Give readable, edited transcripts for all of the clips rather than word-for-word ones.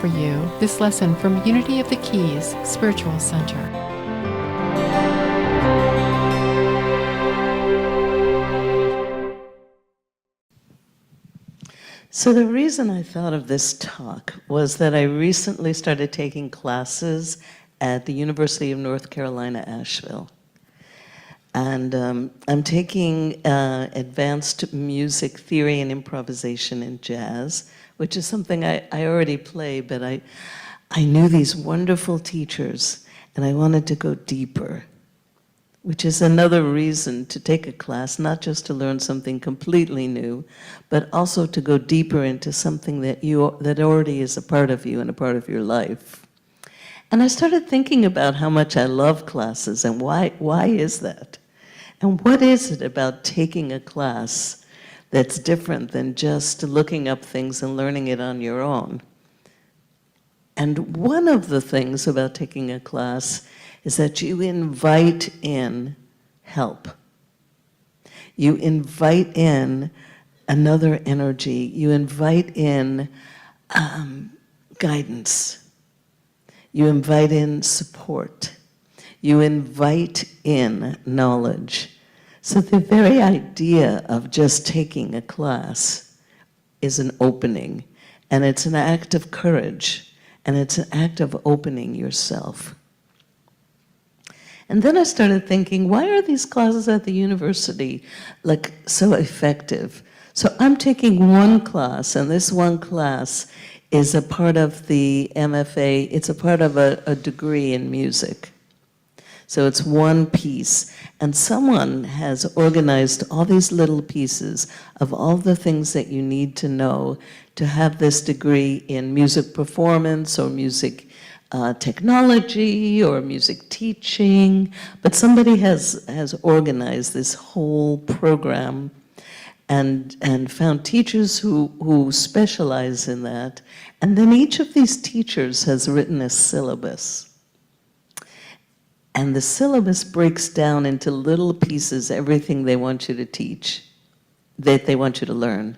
for you this lesson from Unity of the Keys Spiritual Center. So the reason I thought of this talk was that I recently started taking classes at the University of North Carolina, Asheville. And I'm taking advanced music theory and improvisation in jazz, which is something I already play, but I knew these wonderful teachers, and I wanted to go deeper, which is another reason to take a class, not just to learn something completely new, but also to go deeper into something that already is a part of you and a part of your life. And I started thinking about how much I love classes and why is that? And what is it about taking a class that's different than just looking up things and learning it on your own? And one of the things about taking a class is that you invite in help. You invite in another energy. You invite in guidance. You invite in support. You invite in knowledge. So the very idea of just taking a class is an opening, and it's an act of courage, and it's an act of opening yourself. And then I started thinking, why are these classes at the university like so effective? So I'm taking one class, and this one class is a part of the MFA. It's a part of a degree in music. So it's one piece, and someone has organized all these little pieces of all the things that you need to know to have this degree in music performance or music technology or music teaching, but somebody has organized this whole program and found teachers who specialize in that. And then each of these teachers has written a syllabus. And the syllabus breaks down into little pieces everything they want you to teach, that they want you to learn.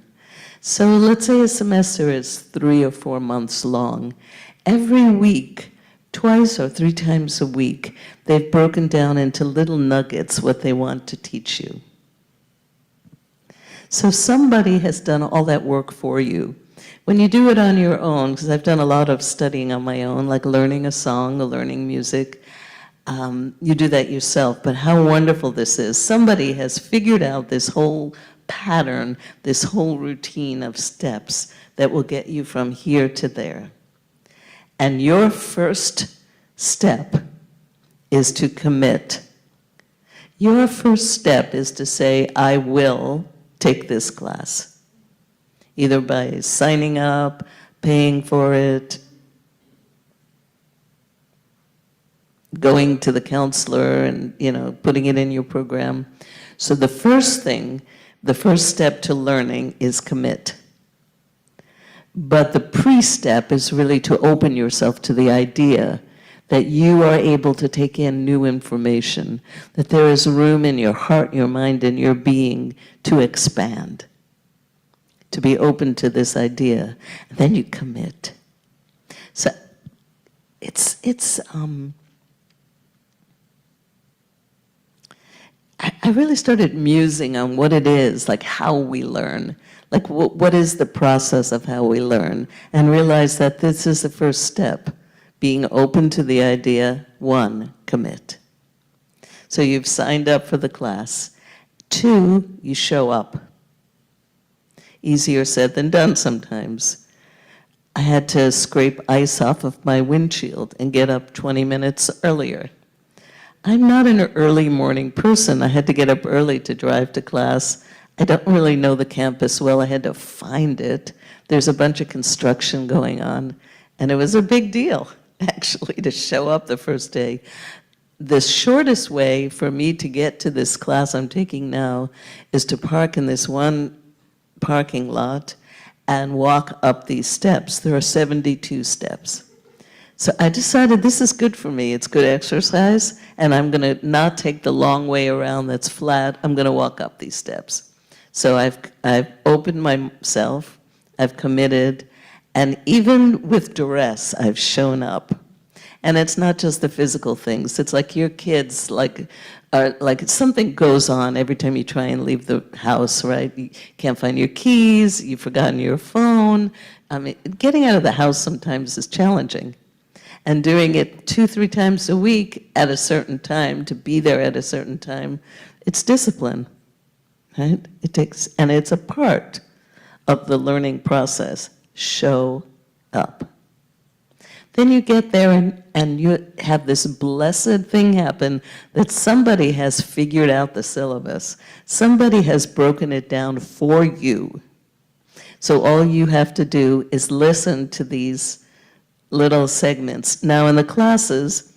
So let's say a semester is 3 or 4 months long. Every week, twice or 3 times a week, they've broken down into little nuggets what they want to teach you. So somebody has done all that work for you. When you do it on your own, because I've done a lot of studying on my own, like learning a song or learning music, you do that yourself, but how wonderful this is. Somebody has figured out this whole pattern, this whole routine of steps that will get you from here to there. And your first step is to commit. Your first step is to say, I will take this class, either by signing up, paying for it, going to the counselor and, putting it in your program. So the first step to learning is commit. But the pre-step is really to open yourself to the idea that you are able to take in new information, that there is room in your heart, your mind, and your being to expand, to be open to this idea. And then you commit. So I really started musing on what it is, like how we learn, like what is the process of how we learn, and realized that this is the first step, being open to the idea. 1, commit. So you've signed up for the class. 2, you show up. Easier said than done sometimes. I had to scrape ice off of my windshield and get up 20 minutes earlier. I'm not an early morning person. I had to get up early to drive to class. I don't really know the campus well. I had to find it. There's a bunch of construction going on, and it was a big deal, actually, to show up the first day. The shortest way for me to get to this class I'm taking now is to park in this one parking lot and walk up these steps. There are 72 steps. So I decided this is good for me. It's good exercise, and I'm going to not take the long way around that's flat. I'm going to walk up these steps. So I've opened myself, I've committed, And even with duress, I've shown up. And it's not just the physical things. It's like your kids, like something goes on every time you try and leave the house, right? You can't find your keys, you've forgotten your phone. I mean, getting out of the house sometimes is challenging. And doing it 2-3 times a week at a certain time, to be there at a certain time, it's discipline, right? And it's a part of the learning process. Show up. Then you get there and you have this blessed thing happen that somebody has figured out the syllabus. Somebody has broken it down for you. So all you have to do is listen to these little segments. Now in the classes,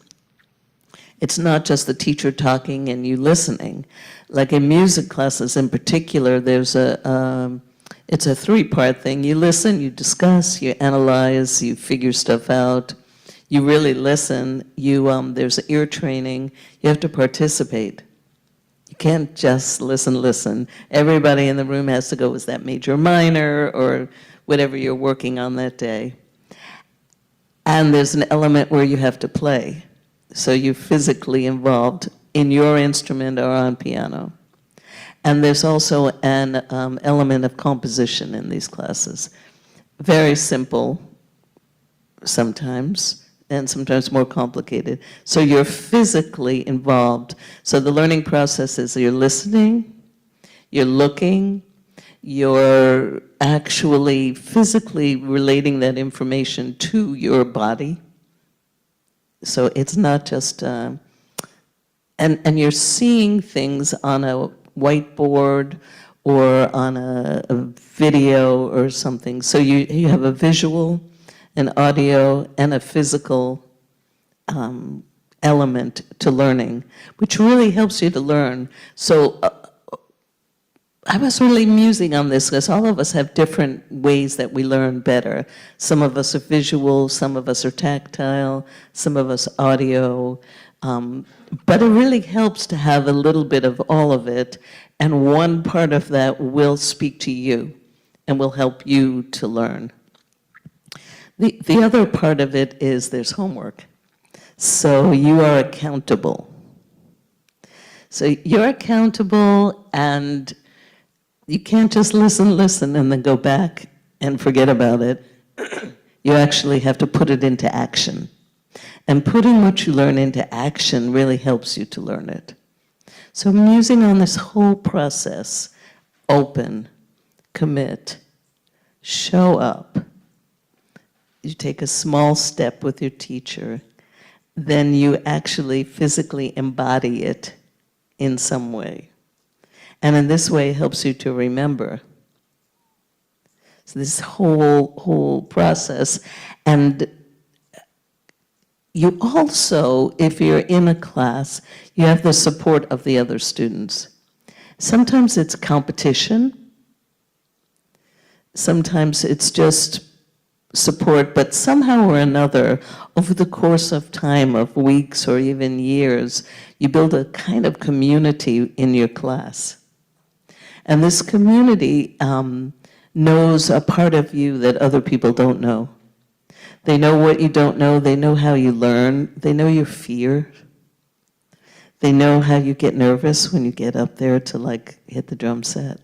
it's not just the teacher talking and you listening. Like in music classes in particular, there's it's a 3-part thing. You listen, you discuss, you analyze, you figure stuff out. You really listen. There's ear training. You have to participate. You can't just listen. Everybody in the room has to go, is that major, minor, or whatever you're working on that day. And there's an element where you have to play. So you're physically involved in your instrument or on piano. And there's also an element of composition in these classes. Very simple sometimes, and sometimes more complicated. So you're physically involved. So the learning process is you're listening, you're looking, you're actually physically relating that information to your body. So it's not just, and you're seeing things on a whiteboard or on a video or something. So you have a visual, an audio, and a physical element to learning, which really helps you to learn. So I was really musing on this because all of us have different ways that we learn better. Some of us are visual, some of us are tactile, some of us audio. But it really helps to have a little bit of all of it, and one part of that will speak to you and will help you to learn. The other part of it is there's homework. So you are accountable. So you're accountable, and you can't just listen, and then go back and forget about it. You actually have to put it into action. And putting what you learn into action really helps you to learn it. So musing on this whole process, open, commit, show up. You take a small step with your teacher, then you actually physically embody it in some way. And in this way, it helps you to remember. So this whole process. And you also, if you're in a class, you have the support of the other students. Sometimes it's competition. Sometimes it's just support, but somehow or another, over the course of time, of weeks or even years, you build a kind of community in your class. And this community knows a part of you that other people don't know. They know what you don't know. They know how you learn. They know your fear. They know how you get nervous when you get up there to hit the drum set.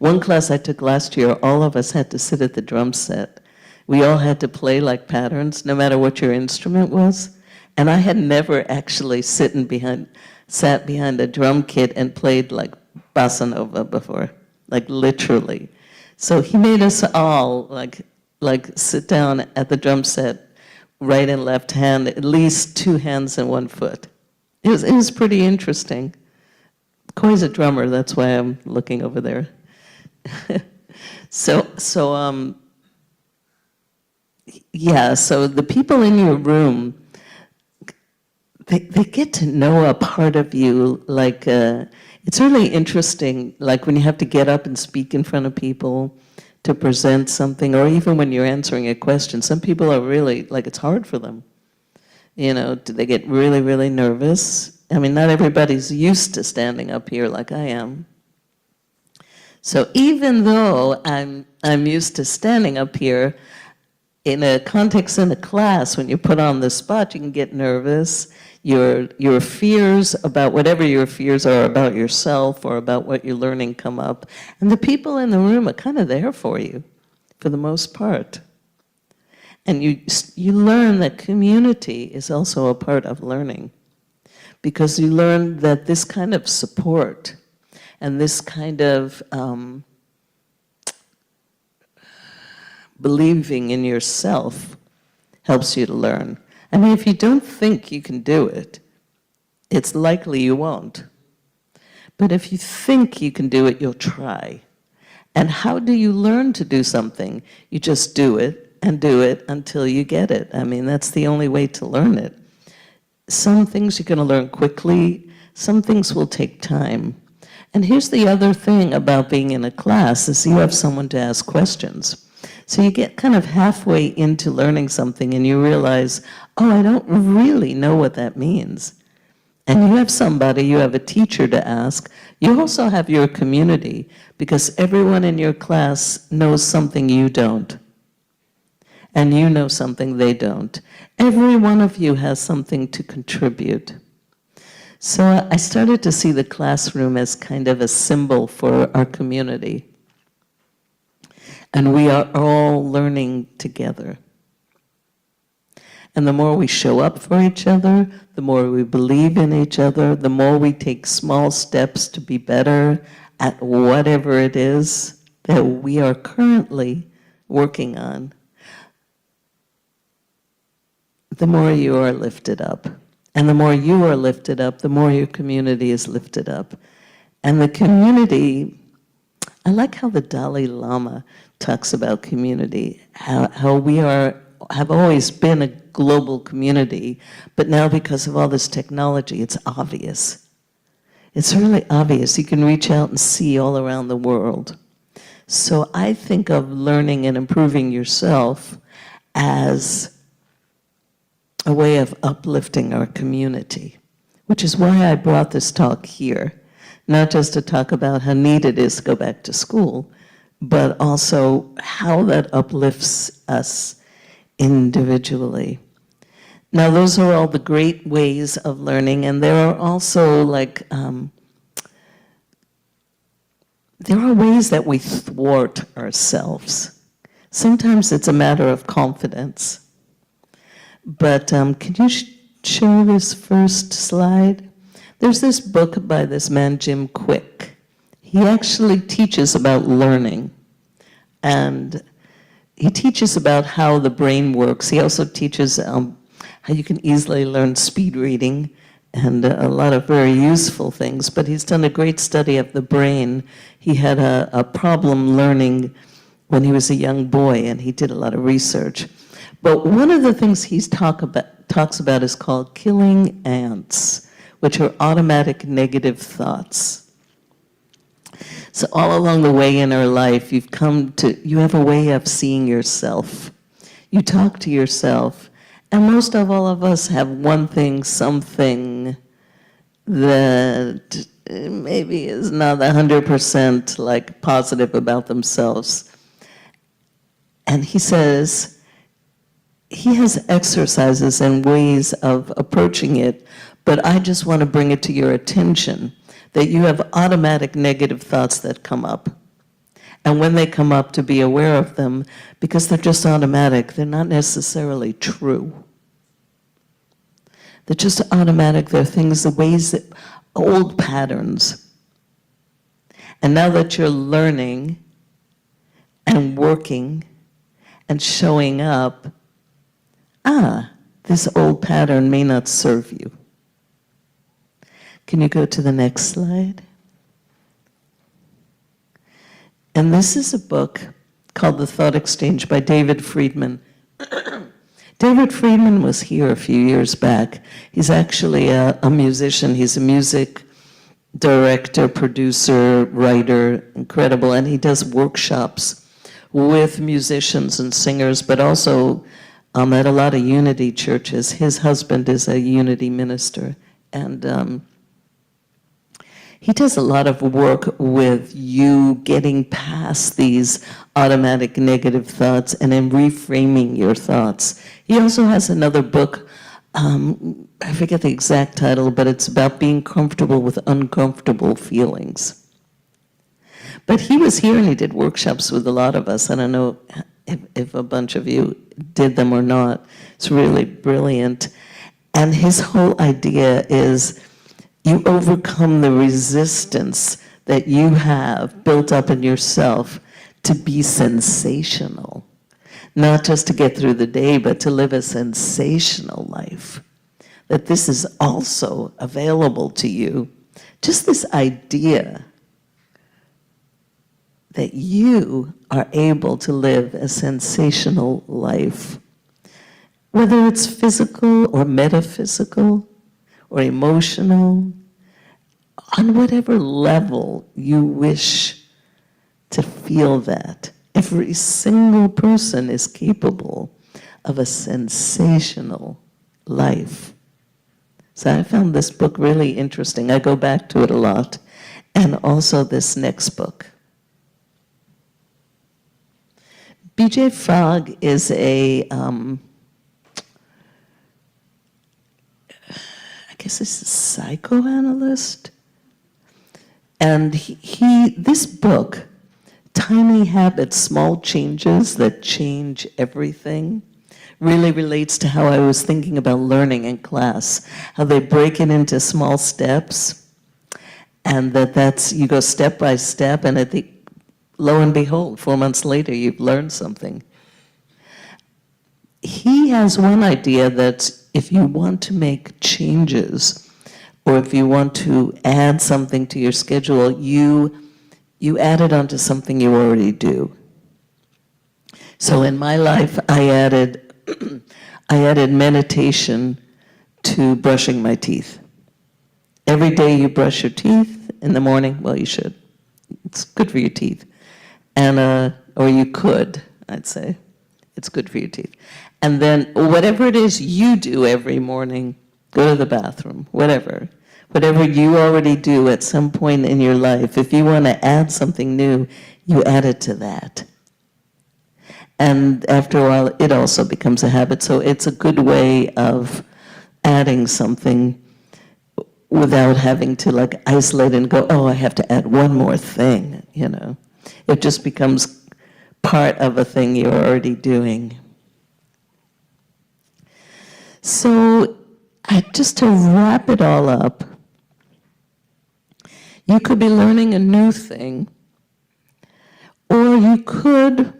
One class I took last year, all of us had to sit at the drum set. We all had to play like patterns, no matter what your instrument was. And I had never actually sat behind a drum kit and played like bossa nova before, like literally. So he made us all like sit down at the drum set, right and left hand, at least 2 hands and 1 foot. It was pretty interesting. Koi's a drummer, that's why I'm looking over there. So the people in your room, they get to know a part of you, it's really interesting, like when you have to get up and speak in front of people to present something, or even when you're answering a question. Some people are really, it's hard for them. Do they get really, really nervous? I mean, not everybody's used to standing up here like I am. So even though I'm used to standing up here, in a context in a class, when you're put on the spot, you can get nervous. Your fears about whatever your fears are about yourself or about what you're learning come up. And the people in the room are kind of there for you, for the most part. And you learn that community is also a part of learning, because you learn that this kind of support and this kind of believing in yourself helps you to learn. I mean, if you don't think you can do it, it's likely you won't. But if you think you can do it, you'll try. And how do you learn to do something? You just do it until you get it. I mean, that's the only way to learn it. Some things you're going to learn quickly, some things will take time. And here's the other thing about being in a class is you have someone to ask questions. So you get kind of halfway into learning something and you realize, oh, I don't really know what that means. And you have somebody, you have a teacher to ask. You also have your community, because everyone in your class knows something you don't. And you know something they don't. Every one of you has something to contribute. So I started to see the classroom as kind of a symbol for our community. And we are all learning together. And the more we show up for each other, the more we believe in each other, the more we take small steps to be better at whatever it is that we are currently working on, the more you are lifted up. And the more you are lifted up, the more your community is lifted up. And the community, I like how the Dalai Lama talks about community, how we have always been a global community, but now because of all this technology, it's obvious. It's really obvious. You can reach out and see all around the world. So I think of learning and improving yourself as a way of uplifting our community, which is why I brought this talk here, not just to talk about how neat it is to go back to school, but also how that uplifts us individually. Now, those are all the great ways of learning, and there are also there are ways that we thwart ourselves. Sometimes it's a matter of confidence. But can you show this first slide? There's this book by this man, Jim Quick. He actually teaches about learning. And he teaches about how the brain works. He also teaches how you can easily learn speed reading and a lot of very useful things. But he's done a great study of the brain. He had a problem learning when he was a young boy, and he did a lot of research. But one of the things he talks about is called killing ants, which are automatic negative thoughts. So all along the way in our life, you have a way of seeing yourself. You talk to yourself, and most of all of us have one thing, something that maybe is not 100% like positive about themselves. And he says, he has exercises and ways of approaching it, but I just want to bring it to your attention that you have automatic negative thoughts that come up. And when they come up, to be aware of them, because they're just automatic, they're not necessarily true. They're just automatic, they're things, the ways that, old patterns. And now that you're learning and working and showing up, this old pattern may not serve you. Can you go to the next slide? And this is a book called The Thought Exchange by David Friedman. David Friedman was here a few years back. He's actually a musician. He's a music director, producer, writer, incredible, and he does workshops with musicians and singers, but also at a lot of Unity churches. His husband is a Unity minister, and He does a lot of work with you getting past these automatic negative thoughts and then reframing your thoughts. He also has another book, I forget the exact title, but it's about being comfortable with uncomfortable feelings. But he was here and he did workshops with a lot of us. I don't know if a bunch of you did them or not. It's really brilliant. And his whole idea is you overcome the resistance that you have built up in yourself to be sensational. Not just to get through the day, but to live a sensational life. That this is also available to you. Just this idea that you are able to live a sensational life. Whether it's physical or metaphysical or emotional, on whatever level you wish to feel that. Every single person is capable of a sensational life. So I found this book really interesting. I go back to it a lot. And also this next book. B.J. Fogg is I guess he's a psychoanalyst. And this book, Tiny Habits, Small Changes That Change Everything, really relates to how I was thinking about learning in class, how they break it into small steps, and that's, you go step by step, and lo and behold, 4 months later, you've learned something. He has one idea that if you want to make changes, or if you want to add something to your schedule, you add it onto something you already do. So in my life, I added meditation to brushing my teeth. Every day you brush your teeth in the morning, well, you should. It's good for your teeth. And, or you could, I'd say. It's good for your teeth. And then whatever it is you do every morning, go to the bathroom, whatever you already do at some point in your life, if you want to add something new, you add it to that. And after a while, it also becomes a habit. So it's a good way of adding something without having to like isolate and go, oh, I have to add one more thing, you know. It just becomes part of a thing you're already doing. So just to wrap it all up, you could be learning a new thing, or you could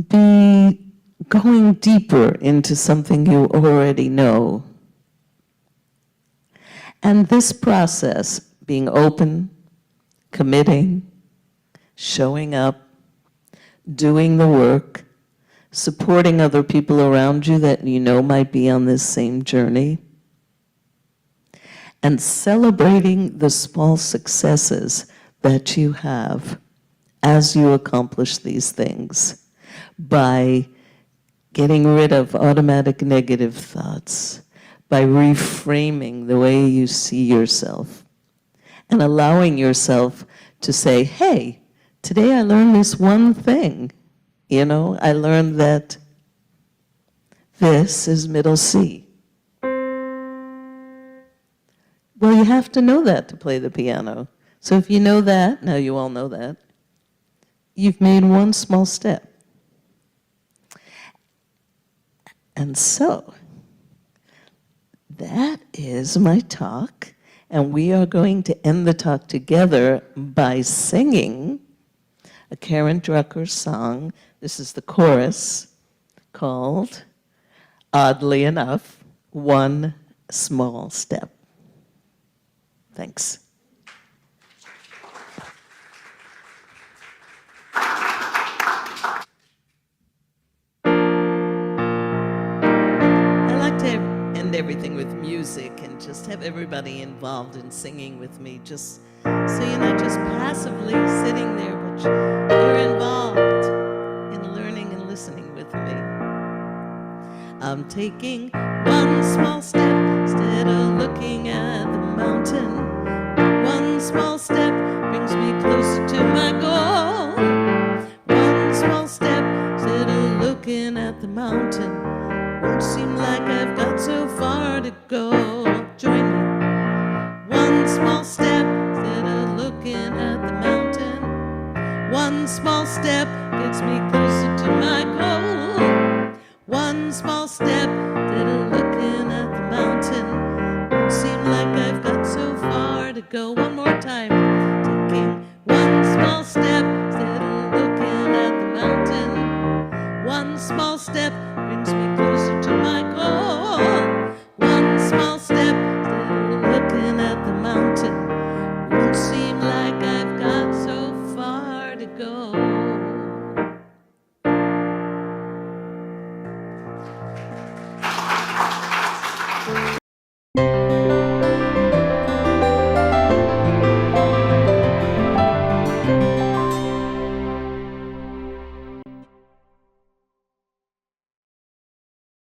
be going deeper into something you already know. And this process, being open, committing, showing up, doing the work, supporting other people around you that you know might be on this same journey, and celebrating the small successes that you have as you accomplish these things by getting rid of automatic negative thoughts, by reframing the way you see yourself, and allowing yourself to say, hey, today I learned this one thing. You know, I learned that this is middle C. Well, you have to know that to play the piano. So if you know that, now you all know that, you've made one small step. And so, that is my talk, and we are going to end the talk together by singing a Karen Drucker song. This is the chorus called, oddly enough, One Small Step. Thanks. I like to end everything with music and just have everybody involved in singing with me, just so you're not just passively sitting there, but you're involved in learning and listening with me. I'm taking one small step instead of looking at the mountain. One my goal. One small step instead of looking at the mountain. Won't seem like I've got so far to go. Join me. One small step instead of looking at the mountain. One small step gets me closer to my goal. One small step instead of looking at the mountain. Won't seem like I've got so far to go. One more time. Taking one small step